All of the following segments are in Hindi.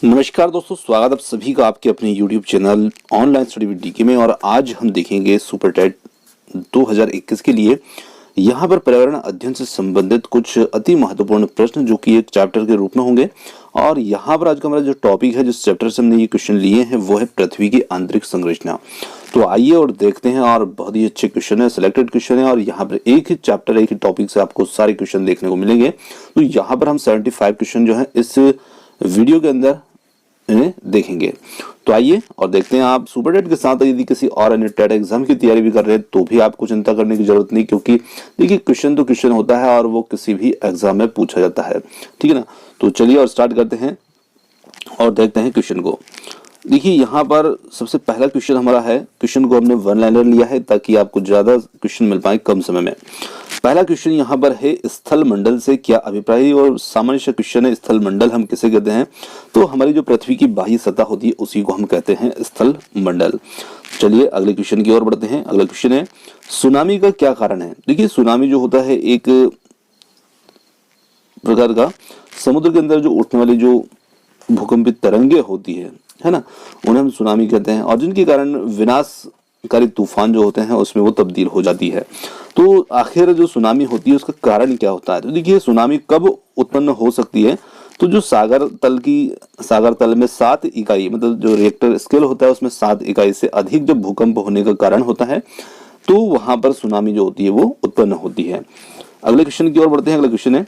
नमस्कार दोस्तों, स्वागत आप सभी का आपके अपने YouTube channel online study with DK में। और आज हम देखेंगे सुपर टेट 2021 के लिए यहाँ पर पर्यावरण अध्ययन से संबंधित कुछ अति महत्वपूर्ण प्रश्न जो कि एक चैप्टर के रूप में होंगे। और यहाँ पर आज का हमारा जो टॉपिक है, जिस चैप्टर से हमने ये क्वेश्चन लिए हैं, वो है पृथ्वी की आंतरिक संरचना। तो आइए और देखते हैं। और बहुत ही अच्छे क्वेश्चन है, सिलेक्टेड क्वेश्चन है, और यहाँ पर एक ही चैप्टर एक ही टॉपिक से आपको सारे क्वेश्चन देखने को मिलेंगे। तो यहाँ पर हम 75 क्वेश्चन जो है इस वीडियो के अंदर देखेंगे। तो आइए और देखते हैं। आप सुपर टेट के साथ यदि किसी और अन्य टेट एग्जाम की तैयारी भी कर रहे हैं तो भी आपको चिंता करने की जरूरत नहीं, क्योंकि देखिए क्वेश्चन तो क्वेश्चन होता है और वो किसी भी एग्जाम में पूछा जाता है। ठीक है ना। तो चलिए और स्टार्ट करते हैं और देखते हैं क्वेश्चन को। देखिए यहाँ पर सबसे पहला क्वेश्चन हमारा है, क्वेश्चन को हमने वन लाइनर लिया है ताकि आपको ज्यादा क्वेश्चन मिल पाए कम समय में। पहला क्वेश्चन यहाँ पर है, स्थल मंडल से क्या अभिप्राय है? और सामान्य सा क्वेश्चन है, स्थल मंडल हम किसे कहते हैं? तो हमारी जो पृथ्वी की बाह्य सतह होती है उसी को हम कहते हैं स्थल मंडल। चलिए अगले क्वेश्चन की ओर बढ़ते हैं। अगला क्वेश्चन है, सुनामी का क्या कारण है? देखिए सुनामी जो होता है एक प्रकार का समुद्र के अंदर जो उठने वाली जो भूकंपित तरंगे होती है ना, उन्हें हम सुनामी कहते हैं। और जिनके कारण विनाशकारी तूफान जो होते हैं उसमें वो तब्दील हो जाती है। तो आखिर जो सुनामी होती है उसका कारण क्या होता है? तो देखिए सुनामी कब उत्पन्न हो सकती है? तो जो सागर तल में 7 इकाई, मतलब जो रिएक्टर स्केल होता है उसमें 7 इकाई से अधिक जब भूकंप होने का कारण होता है तो वहां पर सुनामी जो होती है वो उत्पन्न होती है। अगले क्वेश्चन की ओर बढ़ते हैं। अगला क्वेश्चन है,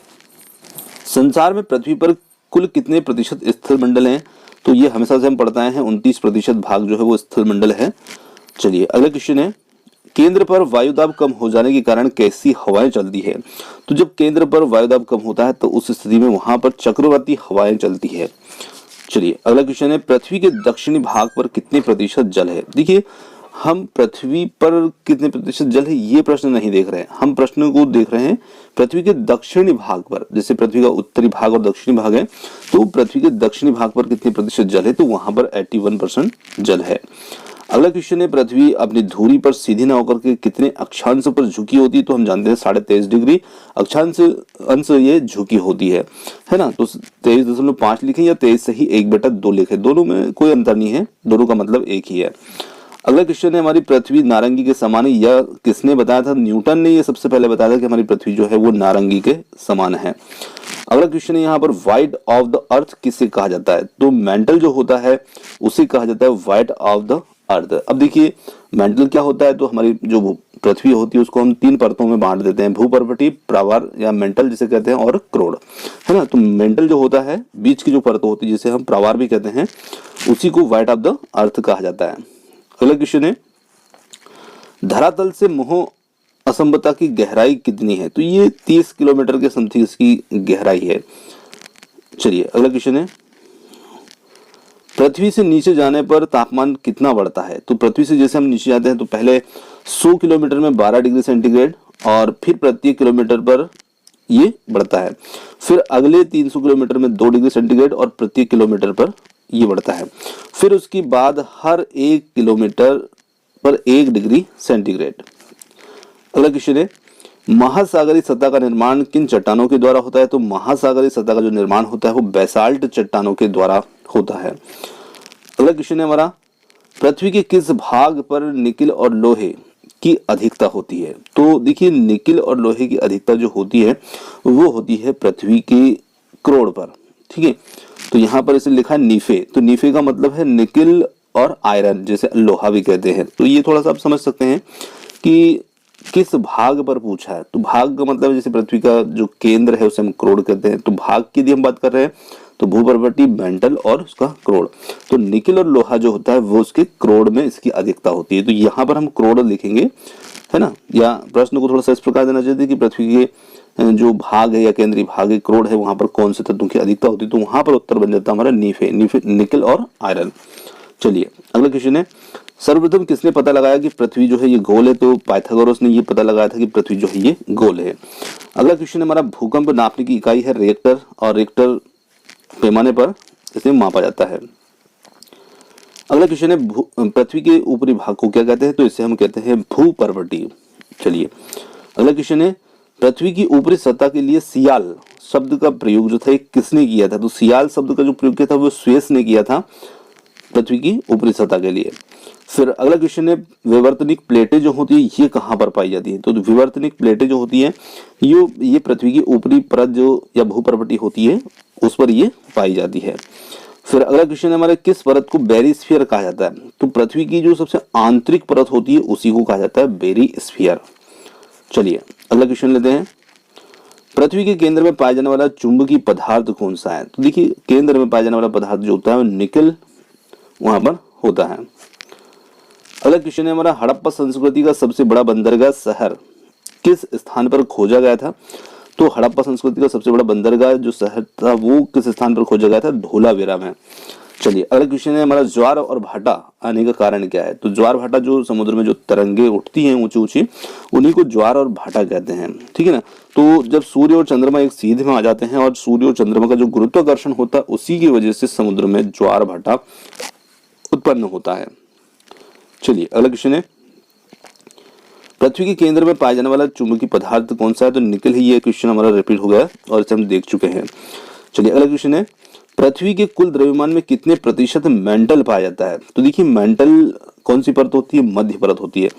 संसार में पृथ्वी पर कुल कितने प्रतिशत स्थल मंडल हैं? तो ये हमेशा से हम पढ़ते हैं 29% भाग जो है वो स्थल मंडल है। चलिए अगला क्वेश्चन है, केंद्र पर वायुदाब कम हो जाने के कारण कैसी हवाएं चलती है? तो जब केंद्र पर वायुदाब कम होता है तो उस स्थिति में वहां पर चक्रवाती हवाएं चलती है। चलिए अगला क्वेश्चन है, पृथ्वी के दक्षिणी भाग पर कितने प्रतिशत जल है? देखिए हम पृथ्वी पर कितने प्रतिशत जल है ये प्रश्न नहीं देख रहे हैं, हम प्रश्न को देख रहे हैं पृथ्वी के दक्षिणी भाग पर। जैसे पृथ्वी का उत्तरी भाग और दक्षिणी भाग है, तो पृथ्वी के दक्षिणी भाग पर कितने प्रतिशत जल है? तो वहां पर 81% जल है। अगला क्वेश्चन है, पृथ्वी अपनी धुरी पर सीधी न होकर के कितने अक्षांश पर झुकी होती है? तो हम जानते हैं 23.5 डिग्री अक्षांश अंश ये झुकी होती है ना। तो 23.5 लिखें या 23 से ही 1/2 लिखें, दोनों में कोई अंतर नहीं है, दोनों का मतलब एक ही है। अगला क्वेश्चन है, हमारी पृथ्वी नारंगी के समान है, यह किसने बताया था? न्यूटन ने ये सबसे पहले बताया था कि हमारी पृथ्वी जो है वो नारंगी के समान है। अगला क्वेश्चन है यहाँ पर, व्हाइट ऑफ द अर्थ किसे कहा जाता है? तो मेंटल जो होता है उसे कहा जाता है व्हाइट ऑफ द अर्थ। अब देखिए मेंटल क्या होता है, तो हमारी जो पृथ्वी होती है उसको हम 3 परतों में बांट देते हैं, भूपर्वतीय, प्रावार या मेंटल जिसे कहते हैं, और क्रोड़, है ना। तो मेंटल जो होता है बीच की जो परत होती है जिसे हम प्रावार भी कहते हैं, उसी को व्हाइट ऑफ द अर्थ कहा जाता है। अगला क्वेश्चन है, धरातल से मोह असंबता की गहराई कितनी है? तो ये 30 किलोमीटर के समथिंग इसकी गहराई है। चलिए अगला क्वेश्चन है, पृथ्वी से नीचे जाने पर तापमान कितना बढ़ता है? तो पृथ्वी से जैसे हम नीचे जाते हैं तो पहले 100 किलोमीटर में 12 डिग्री सेंटीग्रेड, और फिर प्रत्येक किलोमीटर पर ये बढ़ता है। फिर अगले 300 किलोमीटर में 2 डिग्री सेंटीग्रेड और प्रत्येक किलोमीटर पर ये बढ़ता है। फिर उसके बाद हर 1 किलोमीटर पर 1 डिग्री सेंटीग्रेड। अगला क्वेश्चन है, महासागरीय सतह का निर्माण किन चट्टानों के द्वारा होता है? तो महासागरीय सतह का जो निर्माण होता है वो बेसाल्ट चट्टानों के द्वारा होता है। अगला क्वेश्चन है हमारा, पृथ्वी के किस भाग पर निकिल और लोहे की अधिकता होती है? तो देखिए निकिल और लोहे की अधिकता जो होती है वो होती है पृथ्वी के क्रोड़ पर। ठीक है, तो यहाँ पर इसे लिखा है नीफे। तो नीफे का मतलब है निकिल और आयरन, जैसे लोहा भी कहते हैं। तो ये थोड़ा सा आप समझ सकते हैं कि किस भाग पर पूछा है। तो भाग का मतलब जैसे पृथ्वी का जो केंद्र है उसे हम क्रोड़ कहते हैं, तो भाग की यदि हम बात कर रहे हैं तो भूपर्वतीय, मेंटल और उसका क्रोड़। तो निकिल और लोहा जो होता है वो उसके क्रोड़ में इसकी अधिकता होती है। तो यहाँ पर हम क्रोड़ लिखेंगे, है ना। या प्रश्न को थोड़ा सा इस प्रकार देना चाहिए कि पृथ्वी के जो भाग है या केंद्रीय भाग है क्रोड़ है, वहां पर कौन से तत्वों की अधिकता होती है? तो वहां पर उत्तर बन जाता है हमारा नीफे, निकिल और आयरन। चलिए अगला क्वेश्चन है, सर्वप्रथम किसने पता लगाया कि पृथ्वी जो है ये गोल है? तो पाइथागोरस ने ये पता लगाया था कि पृथ्वी जो है ये गोल है। अगला क्वेश्चन है हमारा, भूकंप नापने की इकाई है रिएक्टर, और रिएक्टर पैमाने पर इसे मापा जाता है। अगला क्वेश्चन है, पृथ्वी के ऊपरी भाग को क्या कहते हैं? तो इसे हम कहते हैं भूपर्वतीय। चलिए अगला क्वेश्चन है, पृथ्वी की ऊपरी सतह के लिए सियाल शब्द का प्रयोग जो था ये किसने किया था? तो सियाल शब्द का जो प्रयोग किया था वो स्वेस ने किया था पृथ्वी की ऊपरी सतह के लिए। फिर अगला क्वेश्चन है, विवर्तनिक प्लेटें जो होती है ये कहाँ पर पाई जाती है? तो विवर्तनिक प्लेटें जो होती है ये पृथ्वी की ऊपरी परत जो या भूपर्वती होती है उस पर ये पाई जाती है। फिर अगला क्वेश्चन है हमारा, किस परत को बेरिस्फीयर कहा जाता है? तो पृथ्वी की जो सबसे आंतरिक परत होती है उसी को कहा जाता है बेरिस्फीयर। चलिए अगला क्वेश्चन लेते हैं, पृथ्वी के केंद्र में पाया जाने वाला चुंबकीय पदार्थ कौन सा है? तो देखिए केंद्र में पाया जाने वाला पदार्थ जो होता है वो निकल वहां पर होता है। अगला क्वेश्चन है हमारा, हड़प्पा संस्कृति का सबसे बड़ा बंदरगाह शहर किस स्थान पर खोजा गया था? तो हड़प्पा संस्कृति का सबसे बड़ा बंदरगाह जो शहर था वो किस स्थान पर खोजा गया था? धोलावीरा में। चलिए अगला क्वेश्चन है हमारा, ज्वार और भाटा आने का कारण क्या है? तो ज्वार भाटा जो समुद्र में जो तरंगे उठती हैं ऊंची ऊंची उन्हीं को ज्वार और भाटा कहते हैं, ठीक है ना। तो जब सूर्य और चंद्रमा एक सीधे में आ जाते हैं और सूर्य और चंद्रमा का जो गुरुत्वाकर्षण होता है उसी की वजह से समुद्र में ज्वार भाटा उत्पन्न होता है। चलिए अगला क्वेश्चन है, पृथ्वी के केंद्र में पाया जाने वाला चुंबकीय पदार्थ कौन सा है? तो निकल ही। ये क्वेश्चन हमारा रिपीट हो गया और इसे हम देख चुके हैं। चलिए अगला क्वेश्चन है, पृथ्वी के कुल द्रव्यमान में कितने प्रतिशत मेंटल पाया जाता है? तो देखिए मेंटल कौन सी परत होती है? मध्य परत होती है।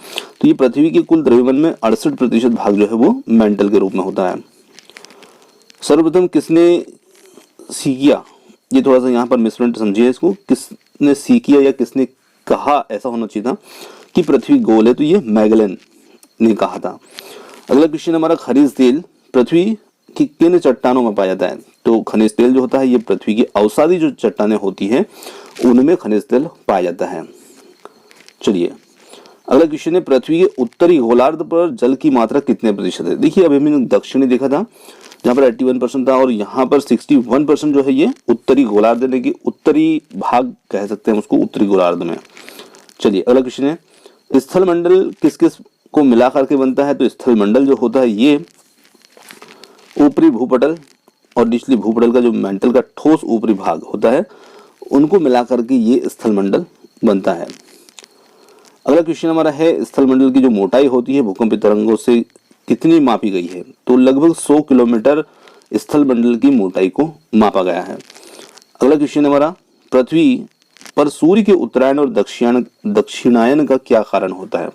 तो ये पृथ्वी के कुल द्रव्यमान में 68% भाग जो है वो मेंटल के रूप में होता है। सर्वप्रथम किसने सीकिया? ये थोड़ा सा यहाँ पर मिसप्रिंट समझिए इसको, किसने सीकिया या किसने कहा, ऐसा होना चाहिए था कि पृथ्वी गोल है, तो ये मैगलन ने कहा था। अगला क्वेश्चन हमारा, खनिज तेल पृथ्वी की किन चट्टानों में पाया जाता है? तो खनिज तेल जो होता है ये पृथ्वी की अवसादी जो चट्टानें होती हैं उनमें खनिज तेल पाया जाता है। चलिए अगला क्वेश्चन है, पृथ्वी के उत्तरी गोलार्ध पर जल की मात्रा कितने प्रतिशत है? देखिए अभी हमने दक्षिणी देखा था जहाँ पर 81% था और यहाँ पर 61% जो है ये उत्तरी गोलार्ध यानी कि उत्तरी भाग कह सकते हैं उसको, उत्तरी गोलार्ध में। चलिए अगला क्वेश्चन है, स्थल मंडल किस किस को मिला करके बनता है? तो स्थल मंडल जो होता है ये ऊपरी भूपटल और निचली भूपटल का जो मेंटल का ठोस ऊपरी भाग होता है उनको मिला करके ये स्थल मंडल बनता है। अगला क्वेश्चन हमारा है, स्थल मंडल की जो मोटाई होती है भूकंपीय तरंगों से कितनी मापी गई है? तो लगभग 100 किलोमीटर स्थल मंडल की मोटाई को मापा गया है। अगला क्वेश्चन हमारा, पृथ्वी पर सूर्य के उत्तरायण और दक्षिणायन का क्या कारण होता है?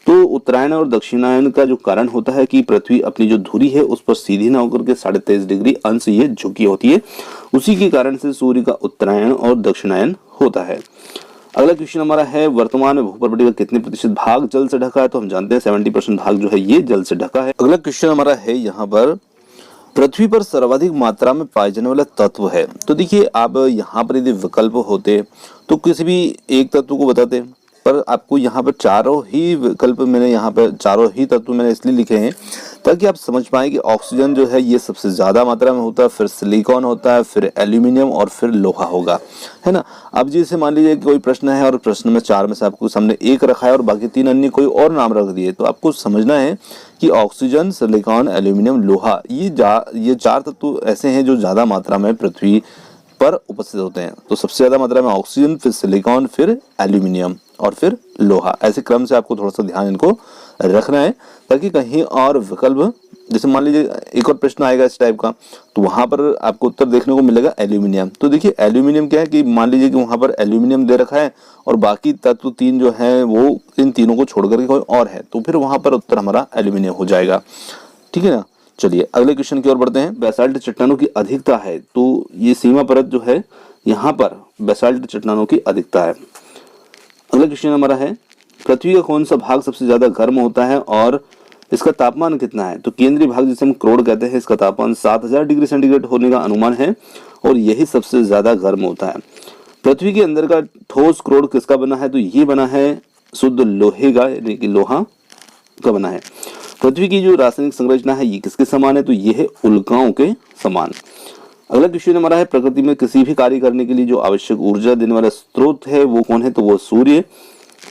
तो उत्तरायण और दक्षिणायन का जो कारण होता है कि पृथ्वी अपनी जो धुरी है उस पर सीधी ना होकर के 23.5 डिग्री अंश ये झुकी होती है, उसी के कारण से सूर्य का उत्तरायण और दक्षिणायन होता है। अगला क्वेश्चन हमारा है, वर्तमान में भूपर्वती का कितने प्रतिशत भाग जल से ढका है? तो हम जानते हैं 70% भाग जो है ये जल से ढका है। अगला क्वेश्चन हमारा है यहाँ पर, पृथ्वी पर सर्वाधिक मात्रा में पाए जाने वाला तत्व है? तो देखिए आप यहाँ पर यदि विकल्प होते तो किसी भी एक तत्व को बताते, पर आपको यहाँ पर चारों ही विकल्प मैंने यहाँ पर चारों ही तत्व मैंने इसलिए लिखे हैं ताकि आप समझ पाएं कि ऑक्सीजन जो है ये सबसे ज़्यादा मात्रा में होता है, फिर सिलिकॉन होता है, फिर एल्यूमिनियम और फिर लोहा होगा, है ना। अब जैसे मान लीजिए कोई प्रश्न है और प्रश्न में 4 में से आपको सामने एक रखा है और बाकी 3 अन्य कोई और नाम रख दिए, तो आपको समझना है कि ऑक्सीजन, सिलिकॉन, एल्यूमिनियम, लोहा ये 4 तत्व ऐसे हैं जो ज़्यादा मात्रा में पृथ्वी पर उपस्थित होते हैं। तो सबसे ज़्यादा मात्रा में ऑक्सीजन, फिर सिलिकॉन, फिर एल्यूमिनियम और फिर लोहा, ऐसे क्रम से आपको थोड़ा सा ध्यान इनको रखना है ताकि कहीं और विकल्प, जैसे मान लीजिए एक और प्रश्न आएगा इस टाइप का तो वहां पर आपको उत्तर देखने को मिलेगा एल्यूमिनियम। तो देखिए एल्यूमिनियम क्या है कि मान लीजिए कि वहां पर एल्यूमिनियम दे रखा है और बाकी तत्व 3 जो है वो इन तीनों को छोड़ करके कोई और है, तो फिर वहां पर उत्तर हमारा एल्यूमिनियम हो जाएगा, ठीक है ना। चलिए अगले क्वेश्चन की ओर बढ़ते हैं, बेसाल्ट चट्टानों की अधिकता है? तो ये सीमा परत जो है यहाँ पर बेसाल्ट चट्टानों की अधिकता है। अगला क्वेश्चन हमारा है, पृथ्वी का कौन सा भाग सबसे ज्यादा गर्म होता है और इसका तापमान कितना है? तो केंद्रीय भाग जिसे हम क्रोड़ कहते हैं, इसका तापमान 7000 डिग्री सेंटीग्रेड होने का अनुमान है और यही सबसे ज्यादा गर्म होता है। पृथ्वी के अंदर का ठोस क्रोड़ किसका बना है? तो ये बना है शुद्ध लोहे का, यानी कि लोहा का बना है। पृथ्वी की जो रासायनिक संरचना है ये किसके समान है? तो ये है उल्काओं के समान। अगला क्वेश्चन हमारा है, प्रकृति में किसी भी कार्य करने के लिए जो आवश्यक ऊर्जा देने वाला स्रोत है वो कौन है? तो वो सूर्य,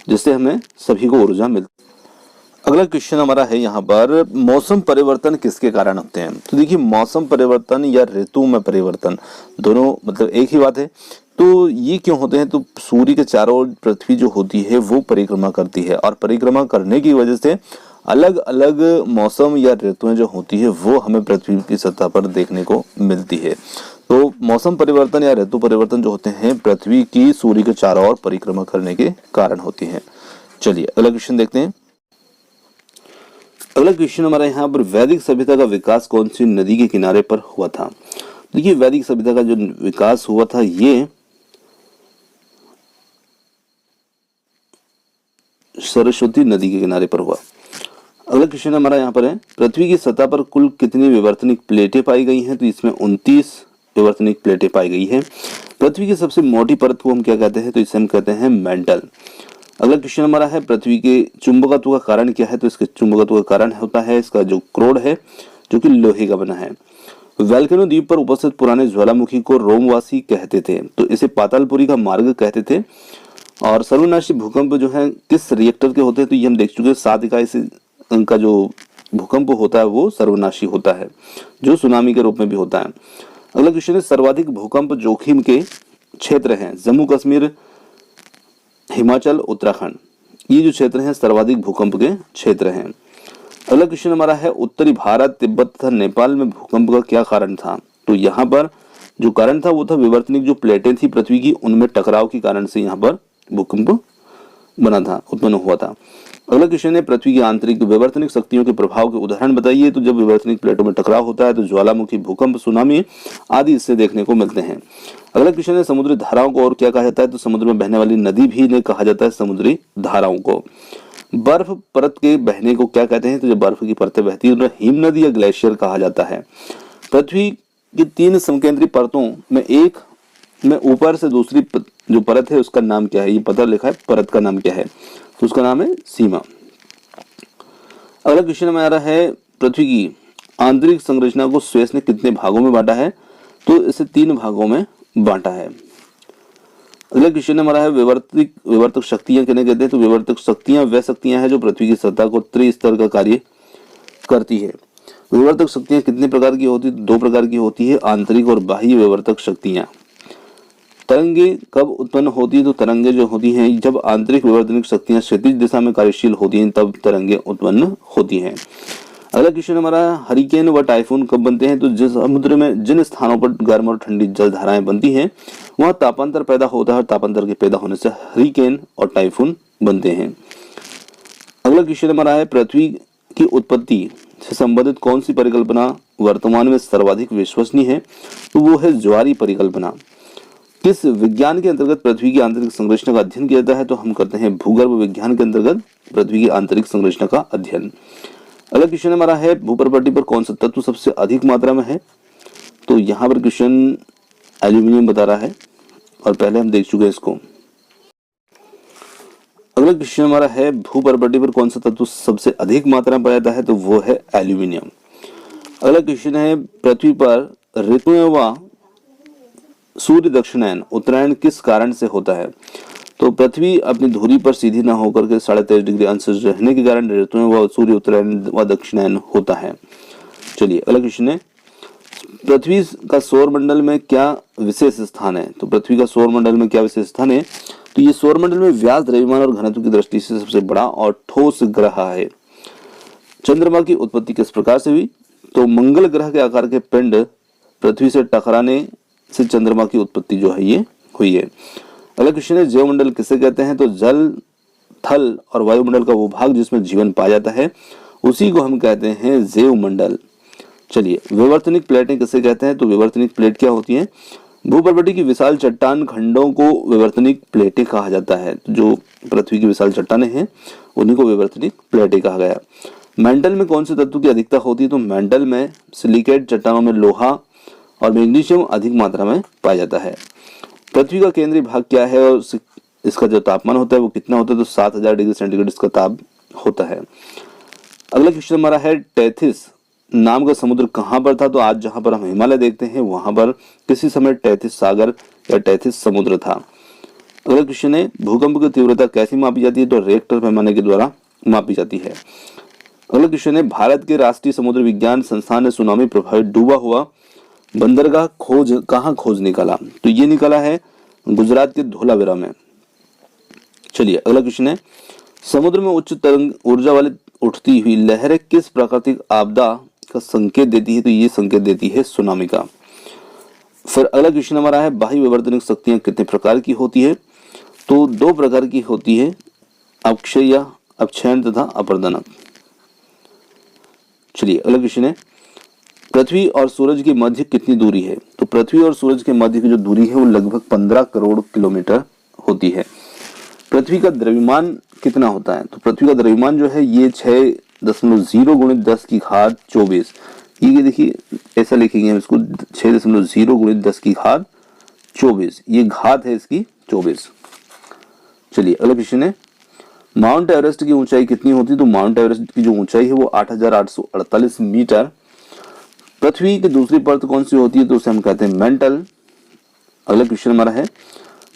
जिससे हमें सभी को ऊर्जा मिलती है। अगला क्वेश्चन हमारा है यहाँ पर, मौसम परिवर्तन किसके कारण होते हैं? तो देखिए, मौसम परिवर्तन या ऋतु में परिवर्तन दोनों मतलब एक ही बात है। तो ये क्यों होते हैं? तो सूर्य के चारों ओर पृथ्वी जो होती है वो परिक्रमा करती है, और परिक्रमा करने की वजह से अलग अलग मौसम या ऋतुएं जो होती है वो हमें पृथ्वी की सतह पर देखने को मिलती है। तो मौसम परिवर्तन या ऋतु परिवर्तन जो होते हैं पृथ्वी की सूर्य के चारों ओर परिक्रमा करने के कारण होती है। चलिए अगला क्वेश्चन देखते हैं। अगला क्वेश्चन हमारा यहाँ पर, वैदिक सभ्यता का विकास कौन सी नदी के किनारे पर हुआ था? देखिए, वैदिक सभ्यता का जो विकास हुआ था ये सरस्वती नदी के किनारे पर हुआ। अगला क्वेश्चन हमारा यहाँ पर है, पृथ्वी की सतह पर कुल कितनी विवर्तनिक प्लेटें पाई गई हैं? तो इसमें 29 विवर्तनिक प्लेटें पाई गई हैं। पृथ्वी की सबसे मोटी परत को हम क्या कहते हैं? तो इसे हम कहते हैं मेंटल। अगला क्वेश्चन हमारा है, पृथ्वी के चुंबकत्व का कारण क्या है? तो इसके चुंबकत्व का कारण होता है इसका जो क्रोड है, जो कि लोहे का बना है। वोल्केनो द्वीप पर उपस्थित पुराने ज्वालामुखी को रोमवासी कहते थे, तो इसे पातालपुरी का मार्ग कहते थे। और सर्वनाशी भूकंप जो है किस रिएक्टर के होते हैं? तो ये हम देख चुके हैं, 7 इकाई से उनका जो भूकंप होता है वो सर्वनाशी होता है, जो सुनामी के रूप में भी होता है। अगला क्वेश्चन है, सर्वाधिक भूकंप जोखिम के क्षेत्र हैं? जम्मू कश्मीर, हिमाचल, उत्तराखंड, ये जो क्षेत्र हैं सर्वाधिक भूकंप के क्षेत्र हैं। अगला क्वेश्चन हमारा है, उत्तरी भारत, तिब्बत तथा नेपाल में भूकंप का क्या कारण था? तो यहाँ पर जो कारण था वो था विवर्तनिक जो प्लेटें थी पृथ्वी की, उनमें टकराव के कारण से यहाँ पर भूकंप बना था, उत्पन्न हुआ था। अगला क्वेश्चन है, पृथ्वी की आंतरिक विवर्तनिक शक्तियों के प्रभाव के उदाहरण बताइए? तो जब विवर्तनिक प्लेटों में टकराव होता है तो ज्वालामुखी, भूकंप, सुनामी आदि इससे देखने को मिलते हैं। अगला क्वेश्चन है, समुद्री धाराओं को और क्या कहा जाता है? तो समुद्र में बहने वाली नदी भी ने कहा जाता है समुद्री धाराओं को। बर्फ परत के बहने को क्या कहते हैं? तो जब बर्फ की परतें बहती है तो हिम नदी या ग्लेशियर कहा जाता है। पृथ्वी की 3 समकेंद्री परतों में एक में ऊपर से दूसरी जो परत है उसका नाम क्या है? ये पता लिखा है, परत का नाम क्या है? तो उसका नाम है सीमा। अगला क्वेश्चन हमारा है, पृथ्वी की आंतरिक संरचना को स्वेस ने कितने भागों में बांटा है? तो इसे 3 भागों में बांटा है। अगला क्वेश्चन हमारा है, विवर्तक शक्तियां किन्हें कहते हैं? तो विवर्तक शक्तियां वह शक्तियां हैं जो पृथ्वी की सतह को त्रिस्तर का कार्य करती है। विवर्तक शक्तियां कितने प्रकार की होती है? 2 प्रकार की होती है, आंतरिक और बाह्य विवर्तक शक्तियां। तरंगे कब उत्पन्न होती है? तो तरंगे जो होती हैं जब आंतरिक विवर्तनिक शक्तियां क्षैतिज दिशा में कार्यशील होती हैं तब तरंगे उत्पन्न होती हैं। अगला क्वेश्चन हमारा, हरिकेन व टाइफून कब बनते हैं? तो जिस समुद्र में जिन स्थानों पर गर्म और ठंडी जल धाराएं बनती हैं वहां तापांतर पैदा होता है, और तापांतर के पैदा होने से हरिकेन और टाइफून बनते हैं। अगला क्वेश्चन हमारा है, पृथ्वी की उत्पत्ति से संबंधित कौन सी परिकल्पना वर्तमान में सर्वाधिक विश्वसनीय है? तो वो है ज्वारीय परिकल्पना। किस विज्ञान के अंतर्गत पृथ्वी की आंतरिक संरचना का अध्ययन किया जाता है? तो हम करते हैं भूगर्भ विज्ञान के अंतर्गत पृथ्वी की आंतरिक संरचना का अध्ययन। अगला क्वेश्चन हमारा है, भूपर्वती पर कौन सा तत्व सबसे अधिक मात्रा में है? तो यहाँ पर क्वेश्चन एल्यूमिनियम बता रहा है, और पहले हम देख चुके हैं इसको। अगला क्वेश्चन हमारा है, भूपर्वती पर कौन सा तत्व सबसे अधिक मात्रा में पाया जाता है? तो वो है एल्यूमिनियम। अगला क्वेश्चन है, पृथ्वी पर ऋतुएं व सूर्य दक्षिणायन उत्तरायण किस कारण से होता है? तो पृथ्वी अपनी धुरी पर सीधी न होकर के 23.5 डिग्री अंश रहने के कारण ऋतुएं व सूर्य उत्तरायण व दक्षिणायन होता है। चलिए अगला क्वेश्चन है, पृथ्वी का सौर मंडल में क्या विशेष स्थान है? तो पृथ्वी का सौर मंडल में क्या विशेष स्थान है? तो ये सौर मंडल में व्यास, द्रव्यमान और घनत्व की दृष्टि से सबसे बड़ा और ठोस ग्रह है। चंद्रमा की उत्पत्ति किस प्रकार से हुई? तो मंगल ग्रह के आकार के पिंड पृथ्वी से टकराने से चंद्रमा की उत्पत्ति जो है ये हुई है। अगला क्वेश्चन है, जैवमंडल किसे कहते हैं? तो जल, थल और वायुमंडल का वो भाग जिसमें जीवन पाया जाता है उसी को हम कहते हैं जैवमंडल। चलिए, विवर्तनिक प्लेटें किसे कहते हैं? तो विवर्तनिक प्लेट क्या होती है? भूपर्वती की विशाल चट्टान खंडों को विवर्तनिक प्लेटें कहा जाता है। तो जो पृथ्वी की विशाल चट्टानें हैं उन्हीं को विवर्तनिक प्लेटें कहा गया। मेंटल में कौन से तत्व की अधिकता होती है? तो मेंटल में सिलिकेट चट्टानों में लोहा और मैग्नीशियम अधिक मात्रा में पाया जाता है। पृथ्वी का केंद्रीय भाग क्या है और इसका जो तापमान होता है वो कितना होता है? तो 7000 डिग्री सेंटीग्रेड इसका ताप होता है। अगला क्वेश्चन हमारा है, टेथिस नाम का समुद्र कहाँ पर था? तो आज जहां पर हम हिमालय देखते हैं वहां पर किसी समय टेथिस सागर या टेथिस समुद्र था। अगला क्वेश्चन है, भूकंप की तीव्रता कैसी मापी जाती है? तो रिएक्टर पैमाने के द्वारा मापी जाती है। अगला क्वेश्चन है, भारत के राष्ट्रीय समुद्र विज्ञान संस्थान ने सुनामी प्रभावित डूबा हुआ बंदरगाह कहाँ खोज निकाला? तो ये निकाला है गुजरात के धोलावीरा में। चलिए अगला क्वेश्चन है, समुद्र में उच्च तरंग ऊर्जा वाली उठती हुई लहरें किस प्राकृतिक आपदा का संकेत देती है? तो ये संकेत देती है सुनामी का। फिर अगला क्वेश्चन हमारा है, बाह्य विवर्तनिक शक्तियां कितने प्रकार की होती है? तो 2 प्रकार की होती है, अक्षय या अपक्षयण तथा अपर्दनक। चलिए अगला क्वेश्चन है, पृथ्वी और सूरज के मध्य कितनी दूरी है? तो पृथ्वी और सूरज के मध्य की जो दूरी है वो लगभग 15 करोड़ किलोमीटर होती है। पृथ्वी का द्रव्यमान कितना होता है? तो पृथ्वी का द्रव्यमान जो है ये 6.0 गुणित 10 की घात 24, ये देखिए ऐसा लिखेंगे हम इसको, 6.0 गुणित 10 की घात 24, ये घात है इसकी 24। चलिए अगला क्वेश्चन है, माउंट एवरेस्ट की ऊंचाई कितनी होती है? तो माउंट एवरेस्ट की जो ऊंचाई है वो 8,848 मीटर। पृथ्वी की दूसरी परत कौन सी होती है? तो उसे हम कहते हैं मेंटल। अगला क्वेश्चन हमारा है,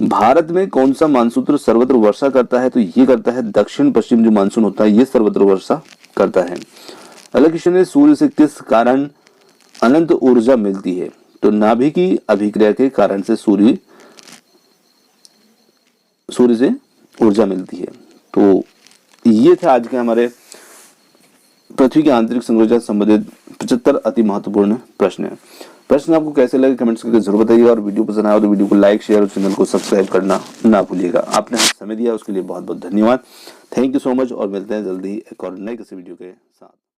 भारत में कौन सा मानसून सर्वत्र वर्षा करता है? तो ये करता है दक्षिण पश्चिम जो मानसून होता है ये सर्वत्र वर्षा करता है। अगला क्वेश्चन है, सूर्य से किस कारण अनंत ऊर्जा मिलती है? तो नाभिकीय अभिक्रिया के कारण से सूर्य से ऊर्जा मिलती है। तो ये थे आज के हमारे पृथ्वी की आंतरिक संरचना संबंधित 75 अति महत्वपूर्ण प्रश्न आपको कैसे लगे कमेंट्स करके जरूर बताइएगा, और वीडियो पसंद आया तो वीडियो को लाइक शेयर और चैनल को सब्सक्राइब करना ना भूलिएगा। आपने समय दिया उसके लिए बहुत बहुत धन्यवाद। थैंक यू सो मच, और मिलते हैं जल्दी एक और नए किसी वीडियो के साथ।